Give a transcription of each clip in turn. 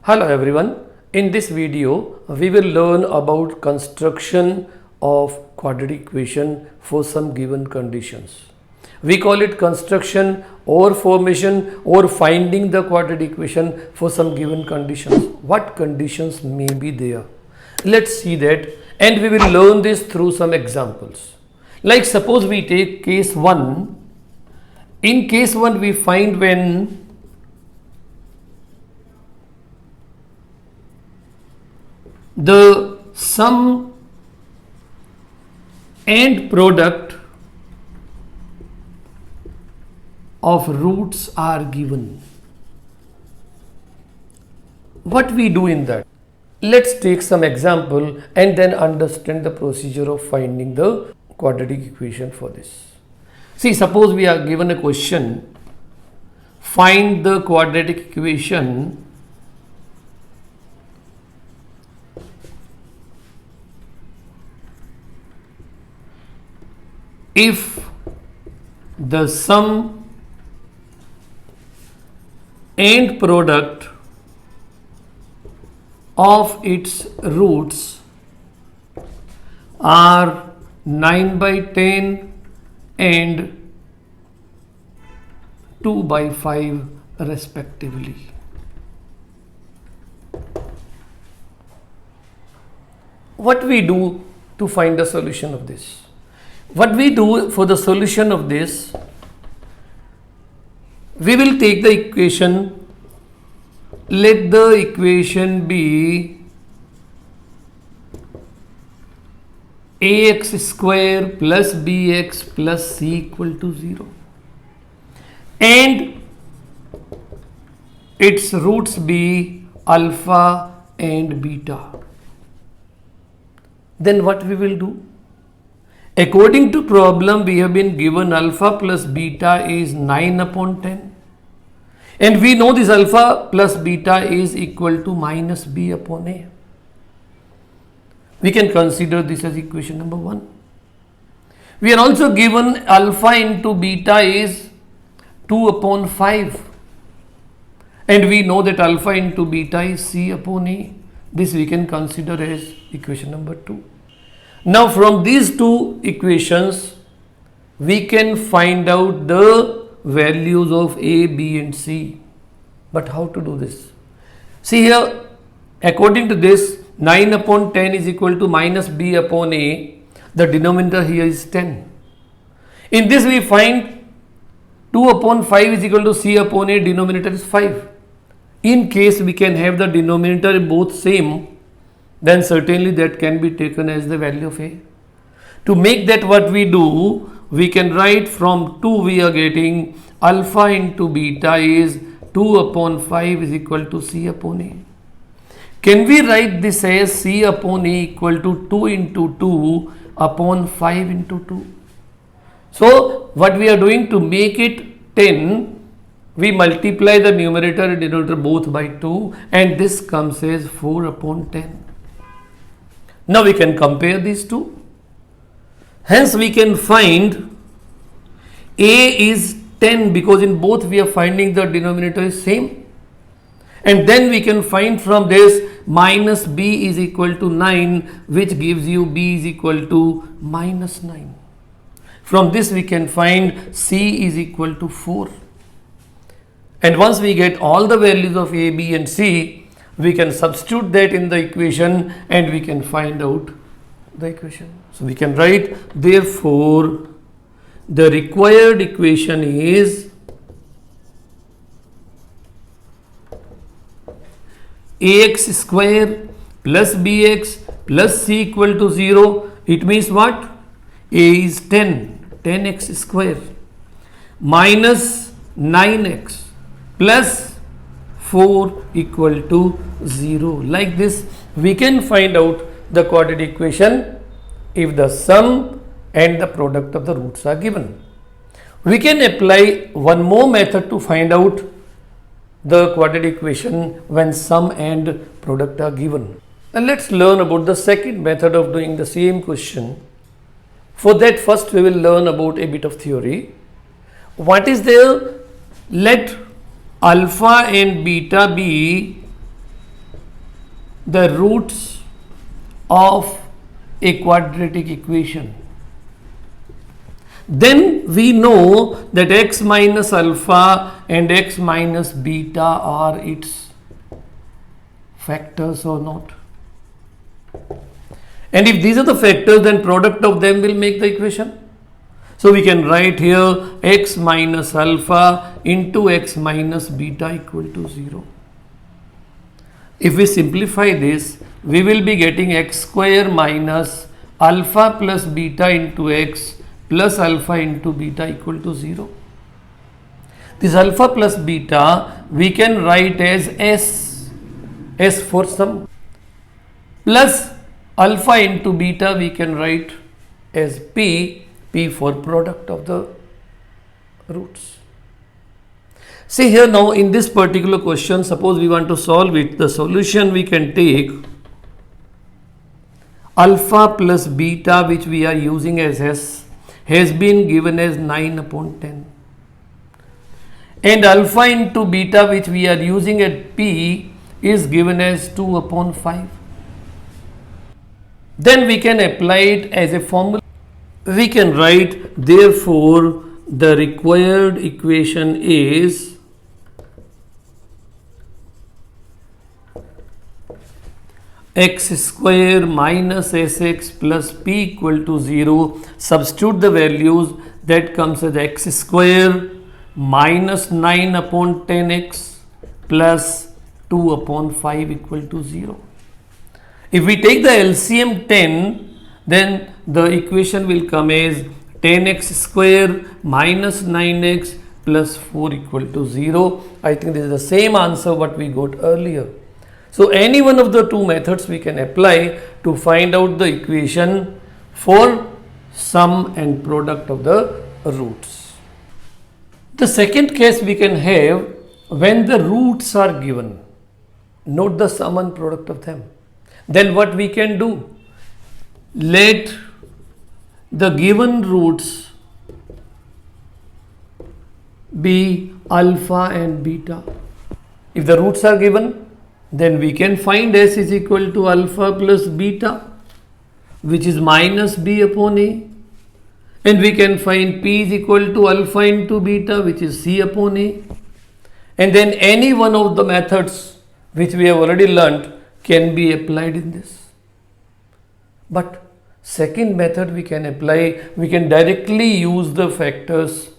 Hello everyone. In this video, we will learn about construction of quadratic equation for some given conditions. We call it construction or formation or finding the quadratic equation for some given conditions. What conditions may be there? Let's see that, and we will learn this through some examples. Like suppose we take case 1. In case 1 we find when the sum and product of roots are given. What we do in that? Let's take some example and then understand the procedure of finding the quadratic equation for this. See, suppose we are given a question, find the quadratic equation if the sum and product of its roots are 9 by 10 and 2 by 5 respectively. What we do to find the solution of this? What we do for the solution of this, we will take the equation, let the equation be ax square plus bx plus c equal to 0 and its roots be alpha and beta. Then what we will do? According to problem, we have been given alpha plus beta is 9 upon 10 and we know this alpha plus beta is equal to minus b upon a. We can consider this as equation number 1. We are also given alpha into beta is 2 upon 5 and we know that alpha into beta is c upon a. This we can consider as equation number 2. Now from these two equations, we can find out the values of a, b and c. But how to do this? See here, according to this, 9 upon 10 is equal to minus b upon a. The denominator here is 10. In this we find 2 upon 5 is equal to c upon a, denominator is 5. In case we can have the denominator both same, then certainly that can be taken as the value of a. To make that what we do, we can write from 2 we are getting alpha into beta is 2 upon 5 is equal to c upon a. Can we write this as c upon a equal to 2 into 2 upon 5 into 2? So what we are doing to make it 10, we multiply the numerator and denominator both by 2 and this comes as 4 upon 10. Now we can compare these two. Hence we can find a is 10 because in both we are finding the denominator is same. And then we can find from this minus b is equal to 9, which gives you b is equal to minus 9. From this we can find c is equal to 4. And once we get all the values of a, b and c, we can substitute that in the equation and we can find out the equation. So we can write, therefore the required equation is ax square plus bx plus c equal to 0. It means what? A is 10x square minus 9x plus 4 equal to 0. Like this we can find out the quadratic equation if the sum and the product of the roots are given. We can apply one more method to find out the quadratic equation when sum and product are given. And let's learn about the second method of doing the same question. For that, first we will learn about a bit of theory. What is there? Let alpha and beta be the roots of a quadratic equation, then we know that x minus alpha and x minus beta are its factors or not. And if these are the factors, then product of them will make the equation. So we can write here x minus alpha into x minus beta equal to 0. If we simplify this, we will be getting x square minus alpha plus beta into x plus alpha into beta equal to 0. This alpha plus beta we can write as S for sum, plus alpha into beta we can write as P for product of the roots. See here now, in this particular question, suppose we want to solve it, the solution we can take alpha plus beta, which we are using as S, has been given as 9 upon 10, and alpha into beta, which we are using at P, is given as 2 upon 5. Then we can apply it as a formula. We can write, therefore the required equation is x square minus sx plus p equal to 0. Substitute the values, that comes as x square minus 9 upon 10x plus 2 upon 5 equal to 0. If we take the LCM 10, then the equation will come as 10x square minus 9x plus 4 equal to 0. I think this is the same answer what we got earlier. So any one of the two methods we can apply to find out the equation for sum and product of the roots. The second case we can have when the roots are given. Note the sum and product of them. Then what we can do? Let the given roots be alpha and beta. If the roots are given, then we can find S is equal to alpha plus beta, which is minus b upon a, and we can find P is equal to alpha into beta, which is c upon a, and then any one of the methods which we have already learnt can be applied in this. But second method we can apply, we can directly use the factors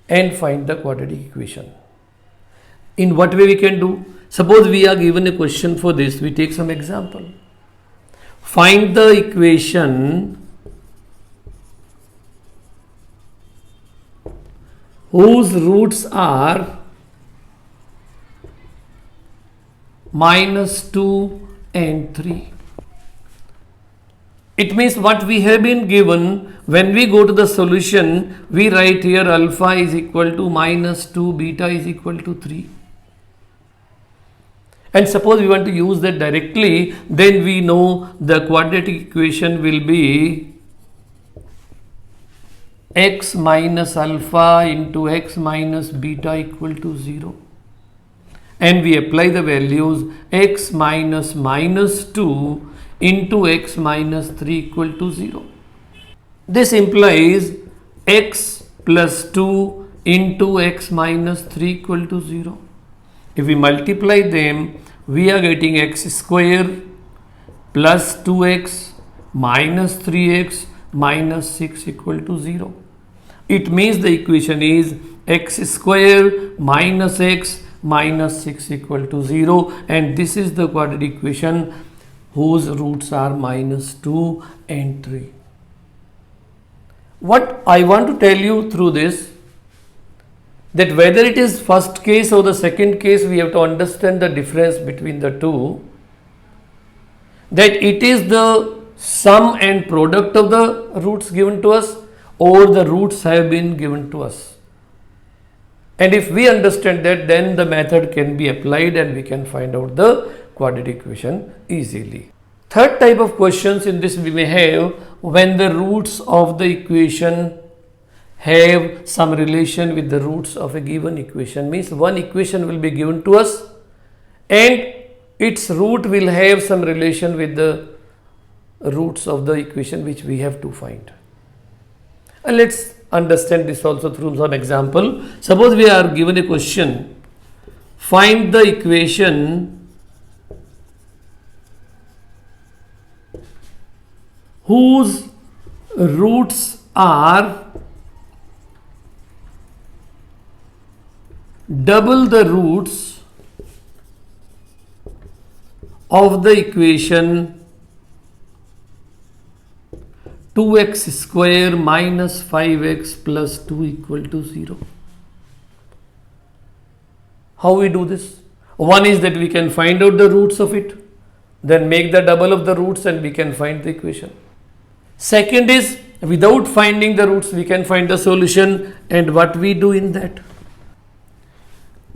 and find the quadratic equation. In what way we can do? Suppose we are given a question for this, we take some example. Find the equation whose roots are minus 2 and 3. It means what we have been given, when we go to the solution, we write here alpha is equal to minus 2, beta is equal to 3. And suppose we want to use that directly, then we know the quadratic equation will be x minus alpha into x minus beta equal to 0. And we apply the values x minus minus 2 into x minus 3 equal to 0. This implies x plus 2 into x minus 3 equal to 0. If we multiply them, we are getting x square plus 2x minus 3x minus 6 equal to 0. It means the equation is x square minus x minus 6 equal to 0, and this is the quadratic equation whose roots are minus 2 and 3. What I want to tell you through this, that whether it is first case or the second case, we have to understand the difference between the two, that it is the sum and product of the roots given to us or the roots have been given to us. And if we understand that, then the method can be applied and we can find out the quadratic equation easily. Third type of questions in this we may have when the roots of the equation have some relation with the roots of a given equation. Means one equation will be given to us and its root will have some relation with the roots of the equation which we have to find. And let's understand this also through some example. Suppose we are given a question, find the equation whose roots are double the roots of the equation 2x square minus 5x plus 2 equal to 0. How we do this? One is that we can find out the roots of it, then make the double of the roots and we can find the equation. Second is, without finding the roots we can find the solution, and what we do in that?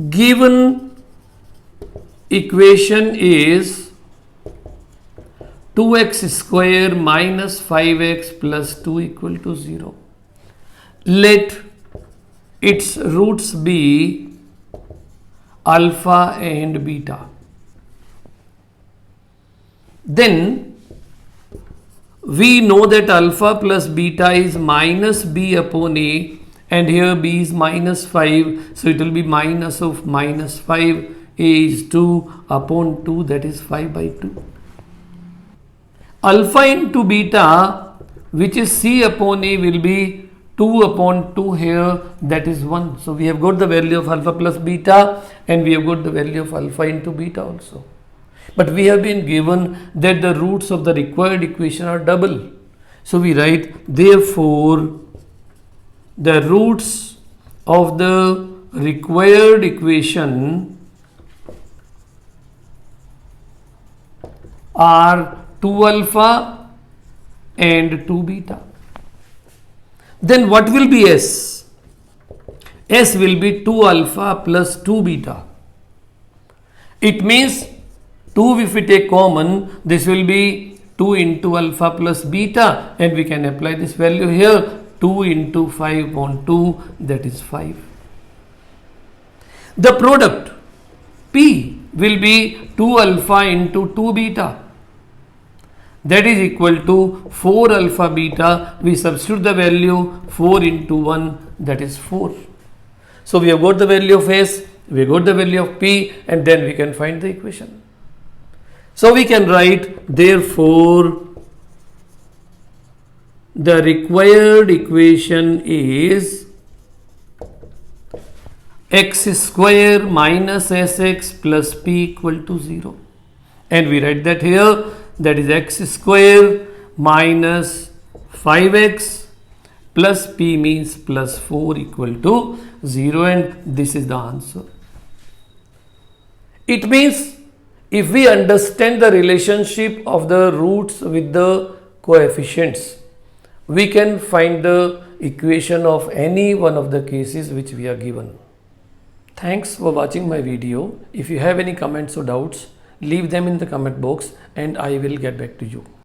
Given equation is 2x square minus 5x plus 2 equal to 0. Let its roots be alpha and beta. Then we know that alpha plus beta is minus b upon a, and here b is minus 5, so it will be minus of minus 5, a is 2 upon 2, that is 5 by 2. Alpha into beta, which is c upon a, will be 2 upon 2 here, that is 1. So we have got the value of alpha plus beta, and we have got the value of alpha into beta also. But we have been given that the roots of the required equation are double. So we write, therefore, the roots of the required equation are 2 alpha and 2 beta. Then what will be S? S will be 2 alpha plus 2 beta. It means 2, if we take common, this will be 2 into alpha plus beta, and we can apply this value here, 2 into 5 upon 2, that is 5. The product P will be 2 alpha into 2 beta. That is equal to 4 alpha beta. We substitute the value 4 into 1, that is 4. So we have got the value of S, we have got the value of P, and then we can find the equation. So we can write, therefore, the required equation is x square minus sx plus p equal to 0. And we write that here, that is x square minus 5x plus p means plus 4 equal to 0, and this is the answer. It means if we understand the relationship of the roots with the coefficients, we can find the equation of any one of the cases which we are given. Thanks for watching my video. If you have any comments or doubts, leave them in the comment box and I will get back to you.